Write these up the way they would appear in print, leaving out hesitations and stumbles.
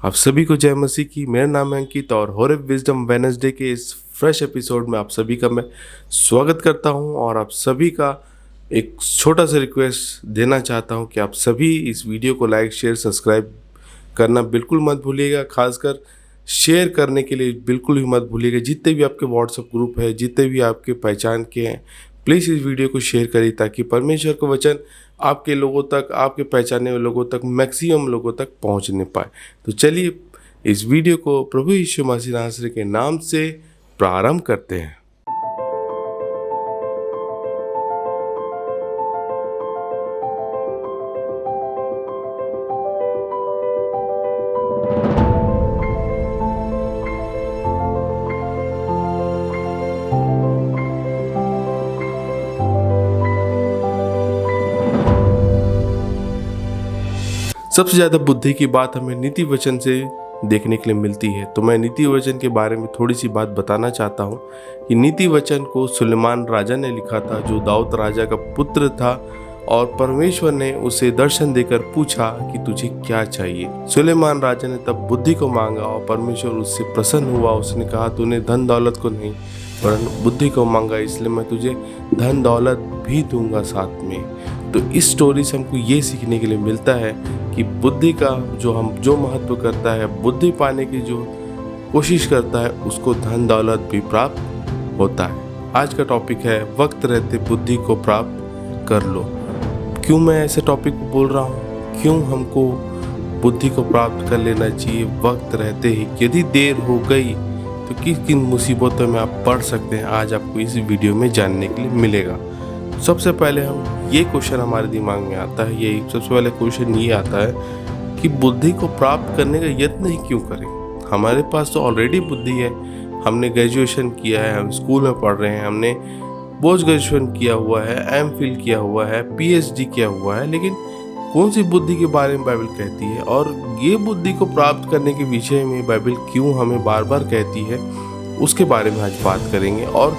आप सभी को जय मसीह की। मेरा नाम है अंकित और होरेब विजडम वेडनेसडे के इस फ्रेश एपिसोड में आप सभी का मैं स्वागत करता हूं और आप सभी का एक छोटा सा रिक्वेस्ट देना चाहता हूं कि आप सभी इस वीडियो को लाइक शेयर सब्सक्राइब करना बिल्कुल मत भूलिएगा। खासकर शेयर करने के लिए बिल्कुल भी मत भूलिएगा। जितने भी आपके व्हाट्सएप ग्रुप है, जितने भी आपके पहचान के हैं, प्लीज़ इस वीडियो को शेयर करिए ताकि परमेश्वर का वचन आपके लोगों तक, आपके पहचाने वाले लोगों तक, मैक्सिमम लोगों तक पहुंचने पाए। तो चलिए इस वीडियो को प्रभु यीशु मसीह नासरी के नाम से प्रारंभ करते हैं। सबसे ज़्यादा बुद्धि की बात हमें नीति वचन से देखने के लिए मिलती है। तो मैं नीति वचन के बारे में थोड़ी सी बात बताना चाहता हूँ कि नीति वचन को सुलेमान राजा ने लिखा था, जो दाऊद राजा का पुत्र था, और परमेश्वर ने उसे दर्शन देकर पूछा कि तुझे क्या चाहिए। सुलेमान राजा ने तब बुद्धि को मांगा और परमेश्वर उससे प्रसन्न हुआ। उसने कहा, तूने धन दौलत को नहीं परंतु बुद्धि को मांगा, इसलिए मैं तुझे धन दौलत भी दूंगा साथ में। तो इस स्टोरी से हमको ये सीखने के लिए मिलता है कि बुद्धि का जो महत्व करता है, बुद्धि पाने की जो कोशिश करता है, उसको धन दौलत भी प्राप्त होता है। आज का टॉपिक है वक्त रहते बुद्धि को प्राप्त कर लो। क्यों मैं ऐसे टॉपिक को बोल रहा हूँ? क्यों हमको बुद्धि को प्राप्त कर लेना चाहिए वक्त रहते ही? यदि देर हो गई तो किन किन मुसीबतों में आप पड़ सकते हैं, आज आपको इस वीडियो में जानने के लिए मिलेगा। सबसे पहले ये क्वेश्चन हमारे दिमाग में आता है, ये सबसे पहले क्वेश्चन ये आता है कि बुद्धि को प्राप्त करने का यत्न ही क्यों करें? हमारे पास तो ऑलरेडी बुद्धि है। हमने ग्रेजुएशन किया है, हम स्कूल में पढ़ रहे हैं, हमने पोस्ट ग्रेजुएशन किया हुआ है, एमफिल किया हुआ है, पीएचडी किया हुआ है, लेकिन कौन सी बुद्धि के बारे में बाइबल कहती है? और ये बुद्धि को प्राप्त करने के विषय में बाइबल क्यों हमें बार बार कहती है, उसके बारे में आज बात करेंगे। और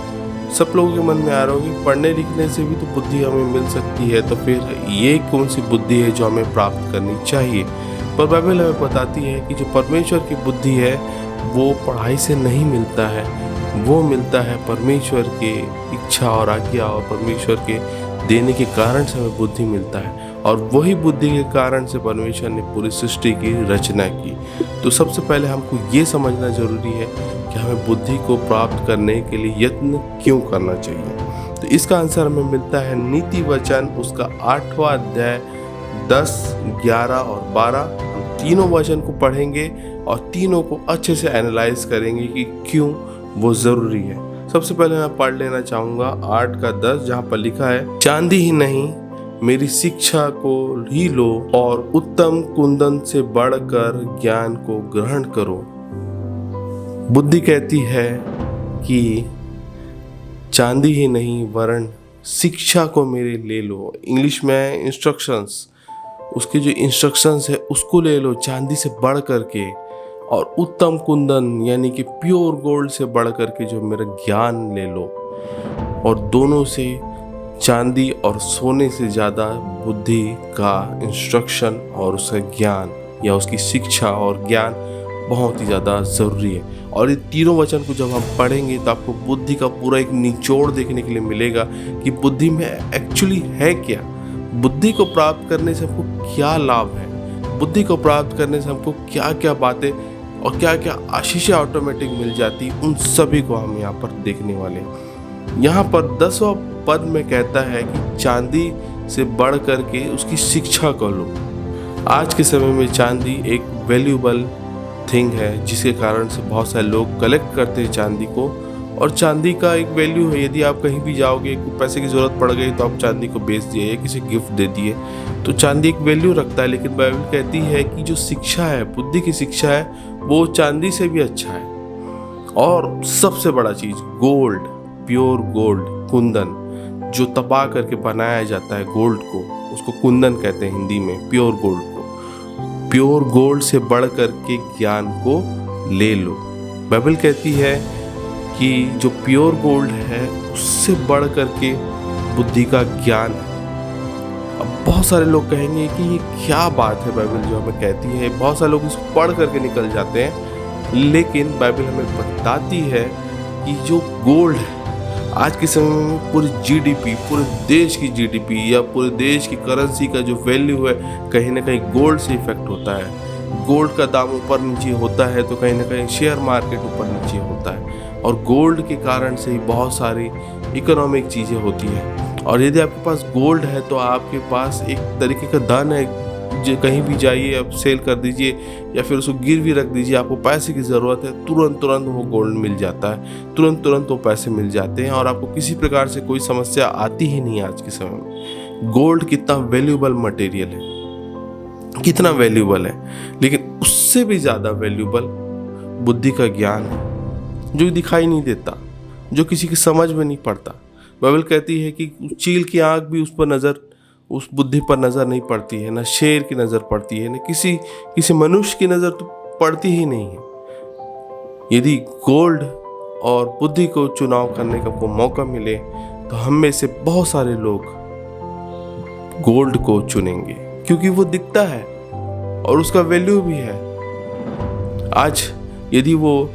सब लोगों के मन में आ रहा होगा कि पढ़ने लिखने से भी तो बुद्धि हमें मिल सकती है, तो फिर ये कौन सी बुद्धि है जो हमें प्राप्त करनी चाहिए? पर बाइबल हमें बताती है कि जो परमेश्वर की बुद्धि है वो पढ़ाई से नहीं मिलता है, वो मिलता है परमेश्वर के इच्छा और आज्ञा और परमेश्वर के देने के कारण से हमें बुद्धि मिलता है। और वही बुद्धि के कारण से परमेश्वर ने पूरी सृष्टि की रचना की। तो सबसे पहले हमको ये समझना जरूरी है कि हमें बुद्धि को प्राप्त करने के लिए यत्न क्यों करना चाहिए। तो इसका आंसर हमें मिलता है नीति वचन, उसका 8वां अध्याय 10, 11 और 12। हम तीनों वचन को पढ़ेंगे और तीनों को अच्छे से एनालाइज करेंगे कि क्यों वो ज़रूरी है। सबसे पहले मैं पढ़ लेना चाहूँगा 8 का 10, जहाँ पर लिखा है, चांदी ही नहीं मेरी शिक्षा को ही लो और उत्तम कुंदन से बढ़कर ज्ञान को ग्रहण करो। बुद्धि कहती है कि चांदी ही नहीं वरन शिक्षा को मेरे ले लो। इंग्लिश में इंस्ट्रक्शंस, उसके जो इंस्ट्रक्शंस है उसको ले लो चांदी से बढ़ करके, और उत्तम कुंदन यानी कि प्योर गोल्ड से बढ़ करके जो मेरा ज्ञान ले लो। और दोनों से, चांदी और सोने से ज़्यादा बुद्धि का इंस्ट्रक्शन और उसका ज्ञान या उसकी शिक्षा और ज्ञान बहुत ही ज़्यादा ज़रूरी है। और ये तीनों वचन को जब हम पढ़ेंगे तो आपको बुद्धि का पूरा एक निचोड़ देखने के लिए मिलेगा कि बुद्धि में एक्चुअली है क्या, बुद्धि को प्राप्त करने से हमको क्या लाभ है, बुद्धि को प्राप्त करने से हमको क्या क्या बातें और क्या क्या आशीषें ऑटोमेटिक मिल जाती, उन सभी को हम यहाँ पर देखने वाले हैं। यहाँ पर 10वां पद में कहता है कि चांदी से बढ़ करके उसकी शिक्षा को लो। आज के समय में चांदी एक वैल्यूएबल थिंग है, जिसके कारण से बहुत सारे लोग कलेक्ट करते हैं चांदी को, और चांदी का एक वैल्यू है। यदि आप कहीं भी जाओगे, पैसे की ज़रूरत पड़ गई तो आप चांदी को बेच दिए या किसी गिफ्ट दे दिए, तो चांदी एक वैल्यू रखता है। लेकिन बाइबल कहती है कि जो शिक्षा है, बुद्धि की शिक्षा है, वो चांदी से भी अच्छा है। और सबसे बड़ा चीज़ गोल्ड, प्योर गोल्ड, कुंदन, जो तबाह करके बनाया जाता है गोल्ड को, उसको कुंदन कहते हैं हिंदी में, प्योर गोल्ड को। प्योर गोल्ड से बढ़ करके ज्ञान को ले लो। बाइबल कहती है कि जो प्योर गोल्ड है उससे बढ़ करके बुद्धि का ज्ञान है। अब बहुत सारे लोग कहेंगे कि ये क्या बात है बाइबल जो हमें कहती है। बहुत सारे लोग इसको पढ़ करके निकल जाते हैं, लेकिन बाइबल हमें बताती है कि जो गोल्ड है आज के समय में पूरी जीडीपी, पूरे देश की जीडीपी या पूरे देश की करेंसी का जो वैल्यू है कहीं ना कहीं गोल्ड से इफेक्ट होता है। गोल्ड का दाम ऊपर नीचे होता है तो कहीं ना कहीं शेयर मार्केट ऊपर नीचे होता है, और गोल्ड के कारण से ही बहुत सारी इकोनॉमिक चीज़ें होती हैं। और यदि आपके पास गोल्ड है तो आपके पास एक तरीके का धन है, जो कहीं भी जाइए आप सेल कर दीजिए या फिर उसको गिरवी रख दीजिए, आपको पैसे की ज़रूरत है, तुरंत वो गोल्ड मिल जाता है, तुरंत वो पैसे मिल जाते हैं और आपको किसी प्रकार से कोई समस्या आती ही नहीं। आज के समय में गोल्ड कितना वैल्यूएबल मटेरियल है, कितना वैल्यूएबल है, लेकिन उससे भी ज़्यादा वैल्यूएबल बुद्धि का ज्ञान है, जो दिखाई नहीं देता, जो किसी की समझ में नहीं पड़ता। बाइबल कहती है कि चील की आँख भी उस बुद्धि पर नज़र नहीं पड़ती है, ना शेर की नज़र पड़ती है, ना किसी मनुष्य की नज़र तो पड़ती ही नहीं है। यदि गोल्ड और बुद्धि को चुनाव करने का कोई मौका मिले तो हम में से बहुत सारे लोग गोल्ड को चुनेंगे, क्योंकि वो दिखता है और उसका वैल्यू भी है। आज यदि वो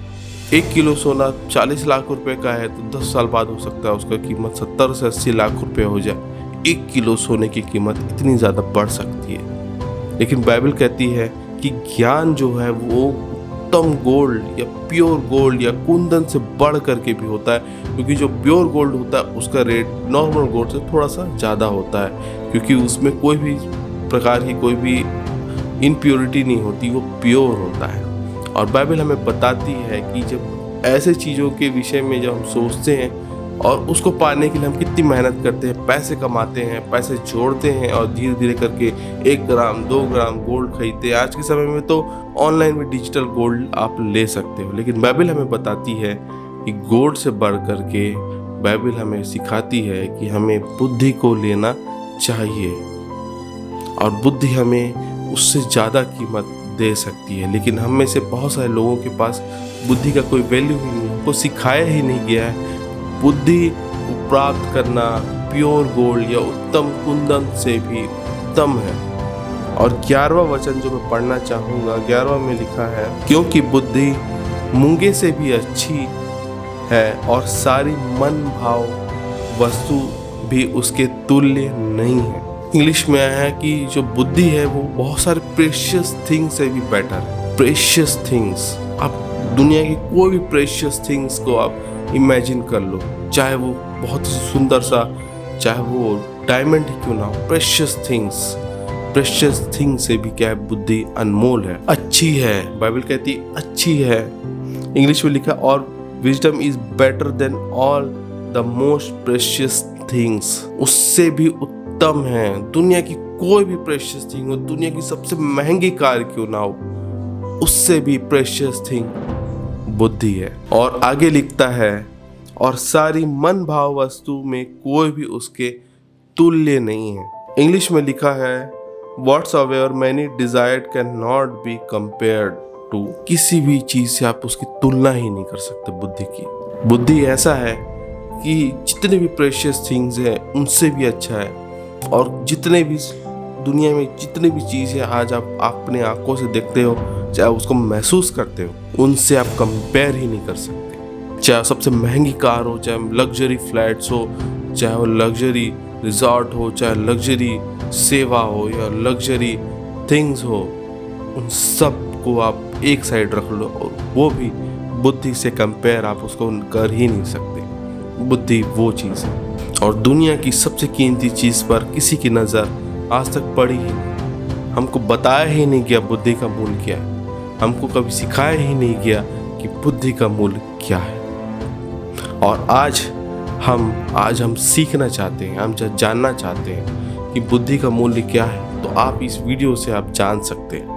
1 किलो सोना 40 लाख रुपए का है तो 10 साल बाद हो सकता है उसका कीमत 70 से 80 लाख रुपए हो जाए। 1 किलो सोने की कीमत इतनी ज़्यादा बढ़ सकती है। लेकिन बाइबल कहती है कि ज्ञान जो है वो उत्तम गोल्ड या प्योर गोल्ड या कुंदन से बढ़ करके भी होता है, क्योंकि जो प्योर गोल्ड होता है उसका रेट नॉर्मल गोल्ड से थोड़ा सा ज़्यादा होता है, क्योंकि उसमें कोई भी प्रकार की कोई भी इम्प्योरिटी नहीं होती, वो प्योर होता है। और बाइबल हमें बताती है कि जब ऐसे चीज़ों के विषय में जब हम सोचते हैं और उसको पाने के लिए हम कितनी मेहनत करते हैं, पैसे कमाते हैं, पैसे जोड़ते हैं और धीरे धीरे करके 1 ग्राम 2 ग्राम गोल्ड खरीदते हैं। आज के समय में तो ऑनलाइन में डिजिटल गोल्ड आप ले सकते हो, लेकिन बाइबल हमें बताती है कि गोल्ड से बढ़ करके बाइबल हमें सिखाती है कि हमें बुद्धि को लेना चाहिए, और बुद्धि हमें उससे ज़्यादा कीमत दे सकती है। लेकिन हम में से बहुत सारे लोगों के पास बुद्धि का कोई वैल्यू ही नहीं है, उनको सिखाया ही नहीं गया है। बुद्धि को प्राप्त करना प्योर गोल्ड या उत्तम कुंदन से भी उत्तम है। और 11वां वचन जो मैं पढ़ना चाहूँगा, 11वां में लिखा है, क्योंकि बुद्धि मूंगे से भी अच्छी है और सारी मन भाव वस्तु भी उसके तुल्य नहीं है। इंग्लिश में आया है कि जो बुद्धि है वो बहुत सारे प्रेशियस थिंग्स से भी बेटर है। प्रेशियस थिंग्स, आप दुनिया की कोई भी प्रेशियस थिंग्स को आप इमेजिन कर लो, चाहे वो बहुत ही सुंदर सा, चाहे वो डायमंड ही क्यों ना हो, प्रेशियस थिंग्स से भी क्या है, बुद्धि अनमोल है, अच्छी है। बाइबल कहती है अच्छी है। इंग्लिश में लिखा और wisdom is better than all the most precious things, उससे भी उत्तम है। दुनिया की कोई भी प्रेशियस थिंग हो, दुनिया की सबसे महंगी कार क्यों ना हो, उससे भी प्रेशियस थिंग बुद्धि है। और आगे लिखता है और सारी मन भाव वस्तु में कोई भी उसके तुल्य नहीं है। इंग्लिश में लिखा है whatsoever many desired cannot be compared to, किसी भी चीज से आप उसकी तुलना ही नहीं कर सकते बुद्धि की। बुद्धि ऐसा है कि जितने भी प्रेशियस थिंग्स हैं उनसे भी अच्छा है, और जितने भी दुनिया में जितने भी चीज़ें आज आप अपने आंखों से देखते हो, चाहे उसको महसूस करते हो, उनसे आप कंपेयर ही नहीं कर सकते। चाहे सबसे महंगी कार हो, चाहे लग्जरी फ्लैट्स हो, चाहे वो लग्जरी रिजॉर्ट हो, चाहे लग्जरी सेवा हो या लग्जरी थिंग्स हो, उन सब को आप एक साइड रख लो और वो भी बुद्धि से कंपेयर आप उसको कर ही नहीं सकते। बुद्धि वो चीज़ है। और दुनिया की सबसे कीमती चीज़ पर किसी की नज़र आज तक पड़ी ही नहीं। हमको बताया ही नहीं गया बुद्धि का मूल्य क्या है, हमको कभी सिखाया ही नहीं गया कि बुद्धि का मूल्य क्या है। और आज हम सीखना चाहते हैं, हम जानना चाहते हैं कि बुद्धि का मूल्य क्या है, तो आप इस वीडियो से आप जान सकते हैं।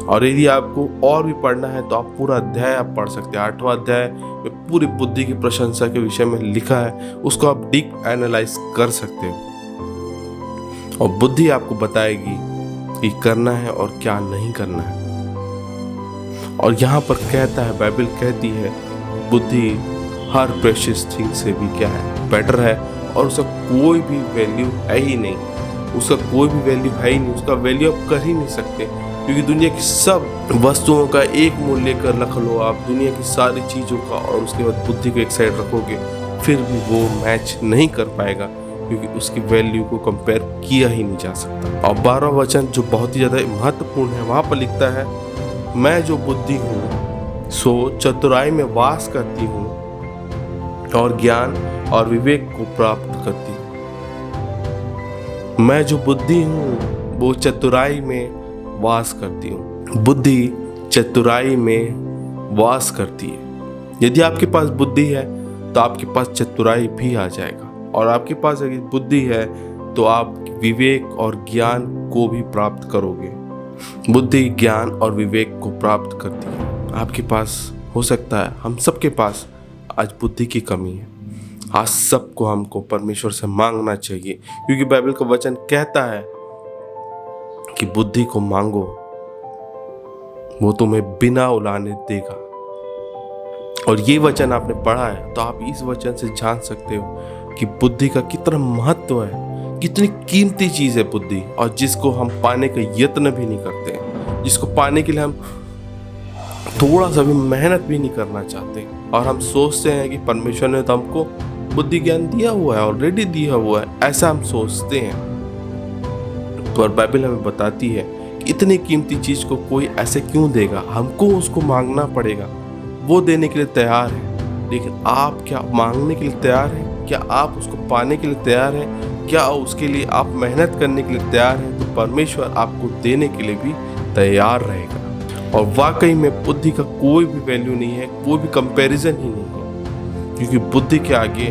और यदि आपको और भी पढ़ना है तो आप पूरा अध्याय आप पढ़ सकते हैं। 8वां अध्याय में पूरी बुद्धि की प्रशंसा के विषय में लिखा है, उसको आप डीप एनालाइज कर सकते हो और बुद्धि आपको बताएगी कि करना है और क्या नहीं करना है। और यहाँ पर कहता है, बाइबल कहती है बुद्धि हर प्रेशियस थिंग से भी क्या है, बेटर है, और उसका कोई भी वैल्यू है ही नहीं। उसका कोई भी वैल्यू है ही नहीं, उसका वैल्यू आप कर ही नहीं सकते, क्योंकि दुनिया की सब वस्तुओं का एक मूल्य कर रख लो आप, दुनिया की सारी चीज़ों का, और उसके बाद बुद्धि को एक साइड रखोगे, फिर भी वो मैच नहीं कर पाएगा, क्योंकि उसकी वैल्यू को कंपेयर किया ही नहीं जा सकता। और 12वां वचन जो बहुत ही ज़्यादा महत्वपूर्ण है, वहाँ पर लिखता है, मैं जो बुद्धि हूँ सो चतुराई में वास करती हूँ और ज्ञान और विवेक को प्राप्त करती हूँ। मैं जो बुद्धि हूँ वो चतुराई में वास करती हूँ। बुद्धि चतुराई में वास करती है। यदि आपके पास बुद्धि है तो आपके पास चतुराई भी आ जाएगा, और आपके पास अगर बुद्धि है तो आप विवेक और ज्ञान को भी प्राप्त करोगे। बुद्धि ज्ञान और विवेक को प्राप्त करती है। आपके पास हो सकता है, हम सबके पास आज बुद्धि की कमी है। आज सबको हमको परमेश्वर से मांगना चाहिए, क्योंकि बाइबल का वचन कहता है कि बुद्धि को मांगो, वो तुम्हें बिना उलाने देगा। और ये वचन आपने पढ़ा है तो आप इस वचन से जान सकते हो कि बुद्धि का कितना महत्व है, कितनी कीमती चीज़ है बुद्धि, और जिसको हम पाने का यत्न भी नहीं करते, जिसको पाने के लिए हम थोड़ा सा भी मेहनत भी नहीं करना चाहते, और हम सोचते हैं कि परमेश्वर ने तो हमको बुद्धि ज्ञान दिया हुआ है, ऑलरेडी दिया हुआ है, ऐसा हम सोचते हैं। पर बाइबल हमें बताती है कि इतनी कीमती चीज़ को कोई ऐसे क्यों देगा, हमको उसको मांगना पड़ेगा। वो देने के लिए तैयार है, लेकिन आप क्या मांगने के लिए तैयार हैं? क्या आप उसको पाने के लिए तैयार हैं? क्या उसके लिए आप मेहनत करने के लिए तैयार हैं? तो परमेश्वर आपको देने के लिए भी तैयार रहेगा। और वाकई में बुद्धि का कोई भी वैल्यू नहीं है, कोई भी कंपैरिजन ही नहीं है, क्योंकि बुद्धि के आगे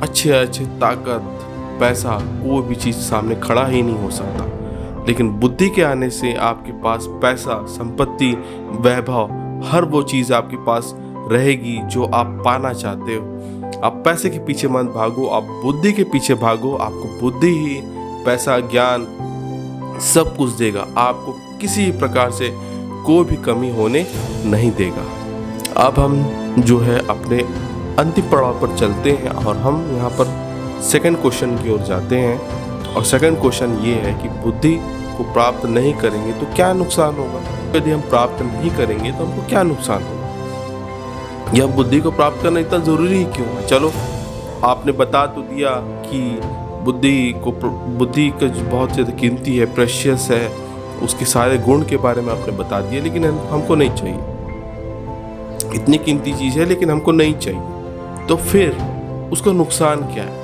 अच्छे ताकत, पैसा, कोई भी चीज़ सामने खड़ा ही नहीं हो सकता। लेकिन बुद्धि के आने से आपके पास पैसा, संपत्ति, वैभव, हर वो चीज़ आपके पास रहेगी जो आप पाना चाहते हो। आप पैसे के पीछे मत भागो, आप बुद्धि के पीछे भागो। आपको बुद्धि ही पैसा, ज्ञान सब कुछ देगा। आपको किसी प्रकार से कोई भी कमी होने नहीं देगा। अब हम जो है अपने अंतिम पड़ाव पर चलते हैं, और हम यहाँ पर सेकंड क्वेश्चन की ओर जाते हैं। और सेकंड क्वेश्चन ये है कि बुद्धि को प्राप्त नहीं करेंगे तो क्या नुकसान होगा? यदि हम प्राप्त नहीं करेंगे तो हमको क्या नुकसान होगा? यह बुद्धि को प्राप्त करना इतना ज़रूरी ही क्यों है? चलो, आपने बता तो दिया कि बुद्धि का बहुत ज़्यादा कीमती है, प्रेशियस है, उसके सारे गुण के बारे में आपने बता दिया, लेकिन हमको नहीं चाहिए। इतनी कीमती चीज़ है लेकिन हमको नहीं चाहिए, तो फिर उसका नुकसान क्या है?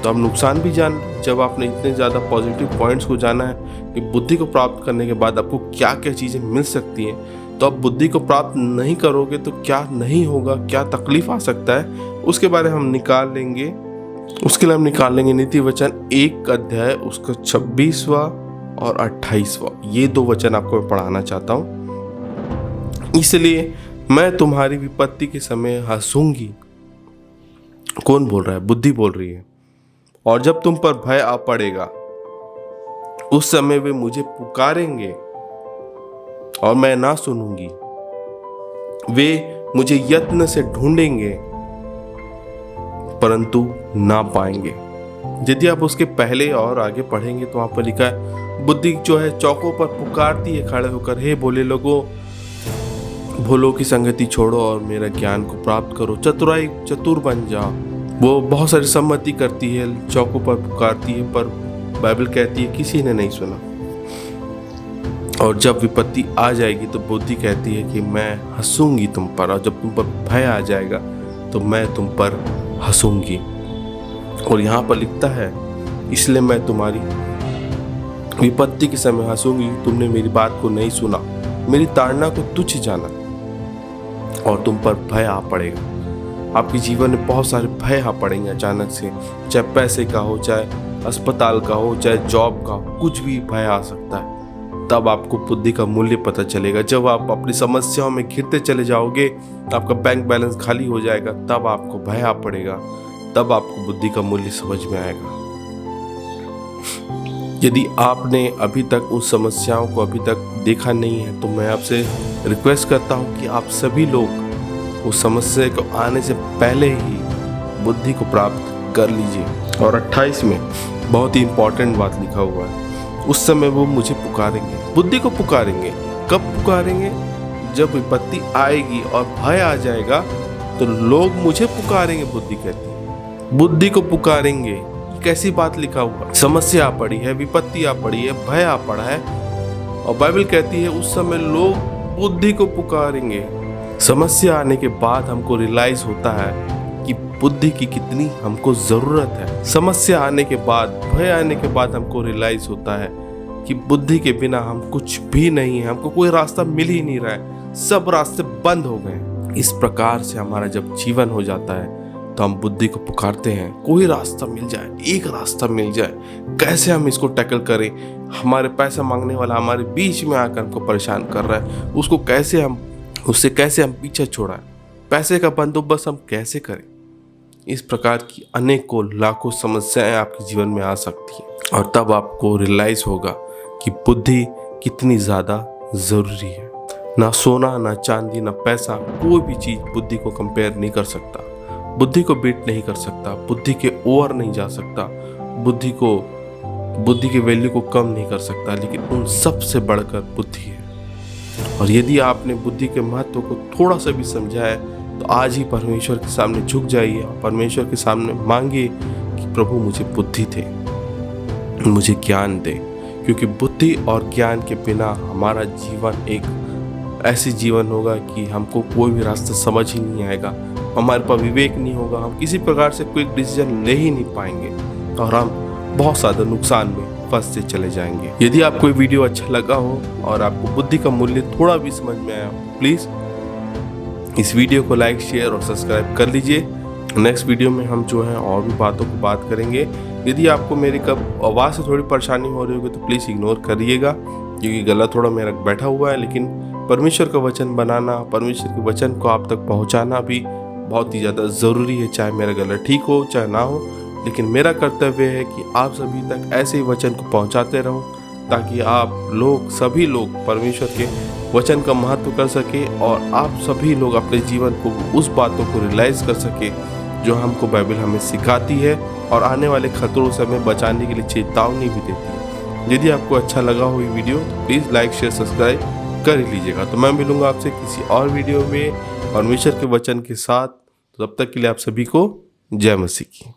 तो हम नुकसान भी जान, जब आपने इतने ज़्यादा पॉजिटिव पॉइंट्स को जाना है कि बुद्धि को प्राप्त करने के बाद आपको क्या क्या चीज़ें मिल सकती हैं, तो आप बुद्धि को प्राप्त नहीं करोगे तो क्या नहीं होगा, क्या तकलीफ आ सकता है, उसके बारे में हम निकाल लेंगे। उसके लिए हम निकाल लेंगे नीति वचन 1 अध्याय, उसका 26वां और 28वां। ये 2 वचन आपको मैं पढ़ाना चाहता हूँ। इसलिए मैं तुम्हारी विपत्ति के समय हंसूंगी। कौन बोल रहा है? बुद्धि बोल रही है। और जब तुम पर भय आ पड़ेगा, उस समय वे मुझे पुकारेंगे और मैं ना सुनूंगी। वे मुझे यत्न से ढूंढेंगे परंतु ना पाएंगे। यदि आप उसके पहले और आगे पढ़ेंगे तो वहां पर लिखा है, बुद्धि जो है चौकों पर पुकारती है खड़े होकर, हे भोले लोगों, भोलों की संगति छोड़ो और मेरा ज्ञान को प्राप्त करो, चतुर बन जाओ। वो बहुत सारी सम्मति करती है, चौकों पर पुकारती है, पर बाइबल कहती है किसी ने नहीं सुना। और जब विपत्ति आ जाएगी तो बुद्धि कहती है कि मैं हंसूंगी तुम पर, और जब तुम पर भय आ जाएगा तो मैं तुम पर हंसूंगी। और यहाँ पर लिखता है, इसलिए मैं तुम्हारी विपत्ति के समय हंसूंगी, तुमने मेरी बात को नहीं सुना, मेरी ताड़ना को तुच्छ जाना, और तुम पर भय आ पड़ेगा। आपके जीवन में बहुत सारे भय आ पड़ेंगे अचानक से, चाहे पैसे का हो, चाहे अस्पताल का हो, चाहे जॉब का हो, कुछ भी भय आ सकता है। तब आपको बुद्धि का मूल्य पता चलेगा। जब आप अपनी समस्याओं में घिरते चले जाओगे, आपका बैंक बैलेंस खाली हो जाएगा, तब आपको भय आ पड़ेगा, तब आपको बुद्धि का मूल्य समझ में आएगा। यदि आपने अभी तक उस समस्याओं को अभी तक देखा नहीं है तो मैं आपसे रिक्वेस्ट करता हूँ कि आप सभी लोग उस समस्या को आने से पहले ही बुद्धि को प्राप्त कर लीजिए। और 28 में बहुत ही इंपॉर्टेंट बात लिखा हुआ है। उस समय वो मुझे पुकारेंगे, बुद्धि को पुकारेंगे। कब पुकारेंगे? जब विपत्ति आएगी और भय आ जाएगा तो लोग मुझे पुकारेंगे, बुद्धि कहती है। बुद्धि को पुकारेंगे, कैसी बात लिखा हुआ? समस्या आ पड़ी है, विपत्ति आ पड़ी है, भय आ पड़ा है और बाइबल कहती है उस समय लोग बुद्धि को पुकारेंगे। समस्या आने के बाद हमको रियलाइज होता है कि बुद्धि की कितनी हमको जरूरत है। समस्या आने के बाद, भय आने के बाद हमको रियलाइज होता है कि बुद्धि के बिना हम कुछ भी नहीं है, हमको कोई रास्ता मिल ही नहीं रहा है, सब रास्ते बंद हो गए। इस प्रकार से हमारा जब जीवन हो जाता है तो हम बुद्धि को पुकारते हैं, कोई रास्ता मिल जाए, एक रास्ता मिल जाए, कैसे हम इसको टैकल करें। हमारे पैसा मांगने वाला हमारे बीच में आकर हमको परेशान कर रहा है, उससे कैसे हम पीछे छोड़ाएं, पैसे का बंदोबस्त हम कैसे करें। इस प्रकार की अनेकों लाखों समस्याएं आपके जीवन में आ सकती हैं और तब आपको रियलाइज होगा कि बुद्धि कितनी ज़्यादा ज़रूरी है। ना सोना, ना चांदी, ना पैसा, कोई भी चीज़ बुद्धि को कंपेयर नहीं कर सकता, बुद्धि को बीट नहीं कर सकता, बुद्धि के ओवर नहीं जा सकता, बुद्धि के वैल्यू को कम नहीं कर सकता, लेकिन उन सबसे बढ़कर बुद्धि है। और यदि आपने बुद्धि के महत्व को थोड़ा सा भी समझा है तो आज ही परमेश्वर के सामने झुक जाइए और परमेश्वर के सामने मांगिए कि प्रभु मुझे बुद्धि दे, मुझे ज्ञान दे, क्योंकि बुद्धि और ज्ञान के बिना हमारा जीवन एक ऐसी जीवन होगा कि हमको कोई भी रास्ता समझ ही नहीं आएगा, हमारे पास विवेक नहीं होगा, हम किसी प्रकार से कोई डिसीजन ले ही नहीं पाएंगे और हम बहुत ज़्यादा नुकसान में फंसते चले जाएंगे। यदि आपको ये वीडियो अच्छा लगा हो और आपको बुद्धि का मूल्य थोड़ा भी समझ में आया हो, प्लीज़ इस वीडियो को लाइक, शेयर और सब्सक्राइब कर लीजिए। नेक्स्ट वीडियो में हम जो है और भी बातों को बात करेंगे। यदि आपको मेरी कब आवाज़ से थोड़ी परेशानी हो रही होगी तो प्लीज़ इग्नोर करिएगा, क्योंकि गला थोड़ा मेरा बैठा हुआ है। लेकिन परमेश्वर का वचन बनाना, परमेश्वर के वचन को आप तक पहुँचाना भी बहुत ही ज़्यादा ज़रूरी है, चाहे मेरा गला ठीक हो चाहे ना हो। लेकिन मेरा कर्तव्य है कि आप सभी तक ऐसे ही वचन को पहुंचाते रहो ताकि सभी लोग परमेश्वर के वचन का महत्व कर सके और आप सभी लोग अपने जीवन को उस बातों को रियलाइज कर सके जो हमको बाइबल हमें सिखाती है और आने वाले खतरों से हमें बचाने के लिए चेतावनी भी देती है। यदि आपको अच्छा लगा हो ये वीडियो तो प्लीज़ लाइक, शेयर, सब्सक्राइब कर ही लीजिएगा। तो मैं मिलूंगा आपसे किसी और वीडियो में परमेश्वर के वचन के साथ। तब तक के लिए आप सभी को जय मसीह की।